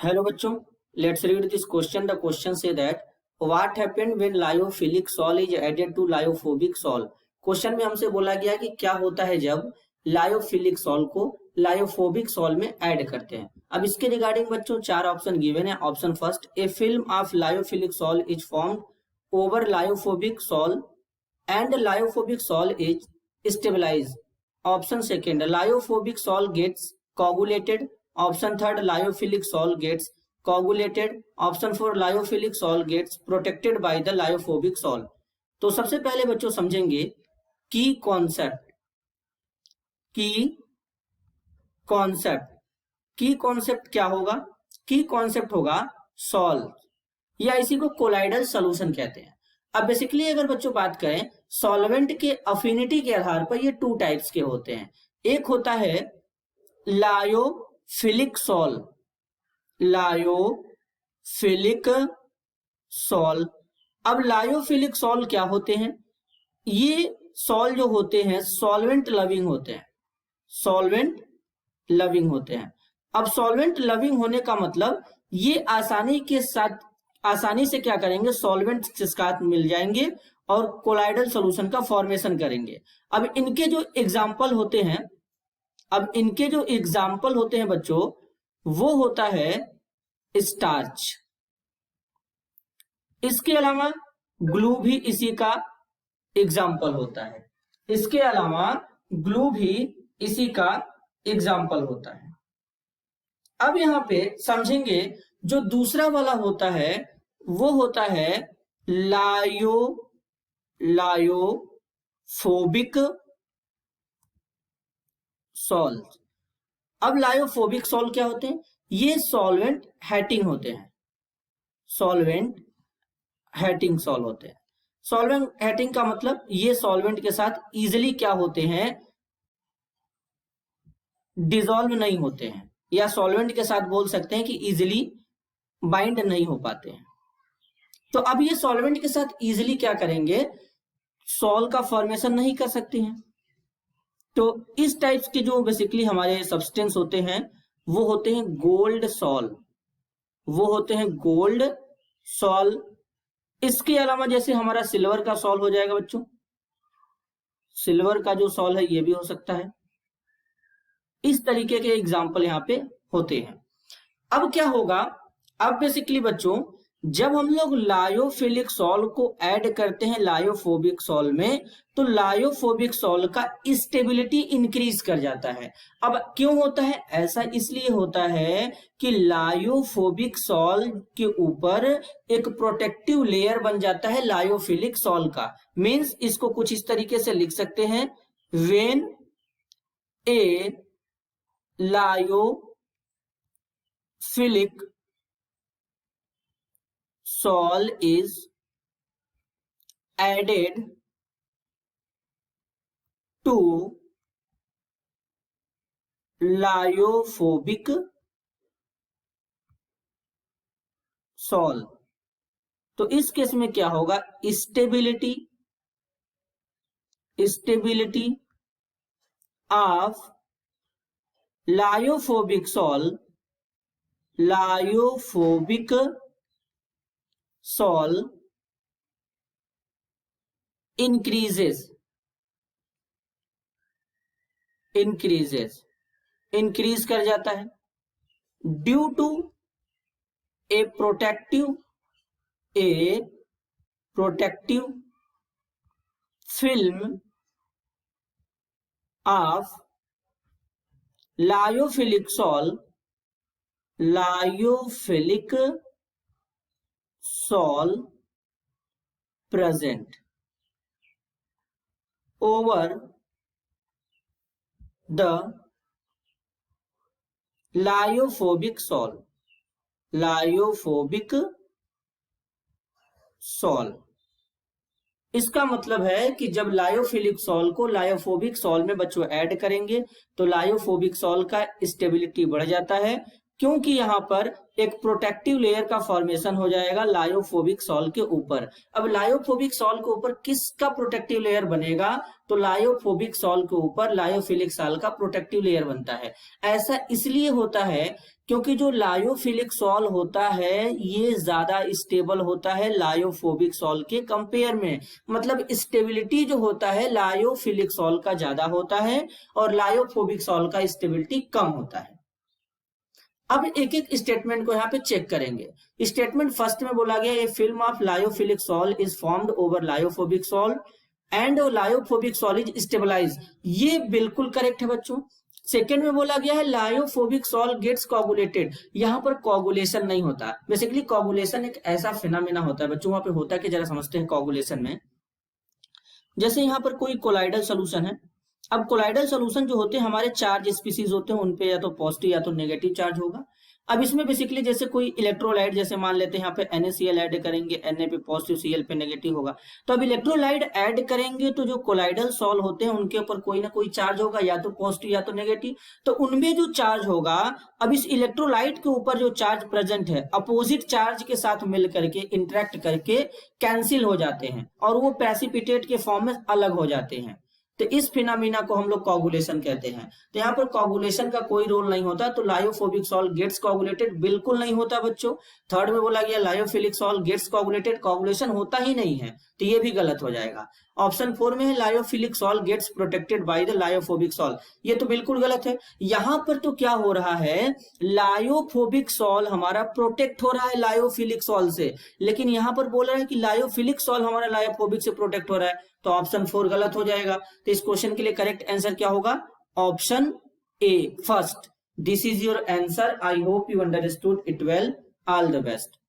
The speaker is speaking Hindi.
Hello बच्चों, let's read this question. The question say that what happened when lyophilic sol is added to lyophobic sol. Question में हमसे बोला गया कि क्या होता है जब लायोफिलिक सॉल को लायोफोबिक सॉल में ऐड करते हैं। अब इसके रिगार्डिंग बच्चों चार ऑप्शन गिवन है। Option first, a film of lyophilic sol is formed over lyophobic sol and lyophobic sol is stabilise. Option second, lyophobic sol gets coagulated. Option third, lyophilic sol gets coagulated. Option four, lyophilic sol gets protected by the lyophobic sol. तो सबसे पहले बच्चों समझेंगे की कॉन्सेप्ट क्या होगा। की कॉन्सेप्ट होगा सॉल या इसी को कोलाइडल सोल्यूशन कहते हैं। अब बेसिकली अगर बच्चों बात करें सॉल्वेंट के अफिनिटी के आधार पर ये टू टाइप्स के होते हैं। एक होता है लायोफिलिक सॉल। अब लायोफिलिक सॉल क्या होते हैं? ये सॉल जो होते हैं सॉल्वेंट लविंग होते हैं। अब सॉल्वेंट लविंग होने का मतलब ये आसानी से क्या करेंगे, सॉल्वेंट के साथ मिल जाएंगे और कोलाइडल सॉल्यूशन का फॉर्मेशन करेंगे। अब इनके जो एग्जाम्पल होते हैं बच्चों वो होता है स्टार्च। इसके अलावा ग्लू भी इसी का एग्जाम्पल होता है। अब यहां पे समझेंगे जो दूसरा वाला होता है वो होता है लायोफोबिक सॉल। अब लायोफोबिक सॉल क्या होते हैं? ये सॉल्वेंट हेटिंग होते हैं। सॉल्वेंट हेटिंग का मतलब ये सॉल्वेंट के साथ इजीली क्या होते हैं, डिसॉल्व नहीं होते हैं, या सॉल्वेंट के साथ बोल सकते हैं कि इजीली बाइंड नहीं हो पाते हैं। तो अब ये सॉल्वेंट के साथ इजीली क्या करेंगे, सॉल का फॉर्मेशन नहीं कर सकते हैं। तो इस टाइप्स के जो बेसिकली हमारे सब्सटेंस होते हैं वो होते हैं गोल्ड सॉल। इसके अलावा जैसे हमारा सिल्वर का सॉल हो जाएगा बच्चों, सिल्वर का जो सॉल है ये भी हो सकता है। इस तरीके के एग्जाम्पल यहाँ पे होते हैं। अब क्या होगा, अब बेसिकली बच्चों जब हम लोग लायोफिलिक सॉल को ऐड करते हैं लायोफोबिक सॉल में तो लायोफोबिक सॉल का स्टेबिलिटी इंक्रीज कर जाता है। अब क्यों होता है ऐसा? इसलिए होता है कि लायोफोबिक सॉल के ऊपर एक प्रोटेक्टिव लेयर बन जाता है लायोफिलिक सॉल का। मींस इसको कुछ इस तरीके से लिख सकते हैं, when A lyophilic sol is added to lyophobic sol। तो इस केस में क्या होगा, stability of lyophobic sol increase कर जाता है due to a protective film of lyophilic sol present over the lyophobic sol. इसका मतलब है कि जब लायोफिलिक सॉल को लायोफोबिक सॉल में बच्चों ऐड करेंगे तो लायोफोबिक सॉल का स्टेबिलिटी बढ़ जाता है। क्योंकि यहाँ पर एक प्रोटेक्टिव लेयर का फॉर्मेशन हो जाएगा लायोफोबिक सॉल के ऊपर। अब लायोफोबिक सॉल के ऊपर किसका प्रोटेक्टिव लेयर बनेगा? तो लायोफोबिक सॉल के ऊपर लायोफिलिक सॉल का प्रोटेक्टिव लेयर बनता है। ऐसा इसलिए होता है क्योंकि जो लायोफिलिक सॉल होता है ये ज्यादा स्टेबल होता है लायोफोबिक सॉल के कंपेयर में। मतलब स्टेबिलिटी जो होता है लायोफिलिक सॉल का ज्यादा होता है और लायोफोबिक सॉल का स्टेबिलिटी कम होता है। अब एक एक स्टेटमेंट को यहाँ पे चेक करेंगे। स्टेटमेंट फर्स्ट में बोला गया a film of lyophilic sol is formed over lyophobic sol and lyophobic sol is stabilize. ये बिल्कुल करेक्ट है बच्चों। सेकेंड में बोला गया है लायोफोबिक सॉल गेट्स कोगुलेटेड। यहाँ पर कोगुलेशन नहीं होता। बेसिकली कोगुलेशन एक ऐसा फिनोमेना होता है बच्चों, वहां पे होता है कि जरा समझते हैं कोगुलेशन में। जैसे यहाँ पर कोई कोलाइडल सोल्यूशन है। अब कोलाइडल सोल्यूशन जो होते हैं हमारे चार्ज स्पीसीज होते हैं, उनपे या तो पॉजिटिव या तो नेगेटिव चार्ज होगा। अब इसमें बेसिकली जैसे कोई इलेक्ट्रोलाइट, जैसे मान लेते हैं यहाँ पे NaCl ऐड करेंगे, Na पे पॉजिटिव, Cl पे नेगेटिव होगा। तो अब इलेक्ट्रोलाइट ऐड करेंगे तो जो कोलाइडल सॉल होते हैं उनके ऊपर कोई ना कोई चार्ज होगा, या तो पॉजिटिव या तो नेगेटिव। तो उनमें जो चार्ज होगा, अब इस इलेक्ट्रोलाइट के ऊपर जो चार्ज प्रेजेंट है अपोजिट चार्ज के साथ मिल करके इंटरेक्ट करके कैंसिल हो जाते हैं और वो प्रेसिपिटेट के फॉर्म में अलग हो जाते हैं। तो इस फिनोमेना को हम लोग कोगुलेशन कहते हैं। तो यहाँ पर कोगुलेशन का कोई रोल नहीं होता। तो लायोफोबिक सॉल गेट्स कोगुलेटेड बिल्कुल नहीं होता बच्चों। थर्ड में बोला गया lyophilic sol gets coagulated, coagulation होता ही नहीं है, तो ये भी गलत हो जाएगा। ऑप्शन 4 में है lyophilic sol gets protected by the lyophobic sol, ये तो बिल्कुल गलत है। यहां पर तो क्या हो रहा है, लायोफोबिक सॉल हमारा प्रोटेक्ट हो रहा है लायोफिलिक सॉल से, लेकिन यहां पर बोल रहा है कि लायोफिलिक सॉल हमारा लायोफोबिक से प्रोटेक्ट हो रहा है। तो ऑप्शन 4 गलत हो जाएगा। तो इस क्वेश्चन के लिए करेक्ट आंसर क्या होगा? Option A first. This is your answer. I hope you understood it well. All the best.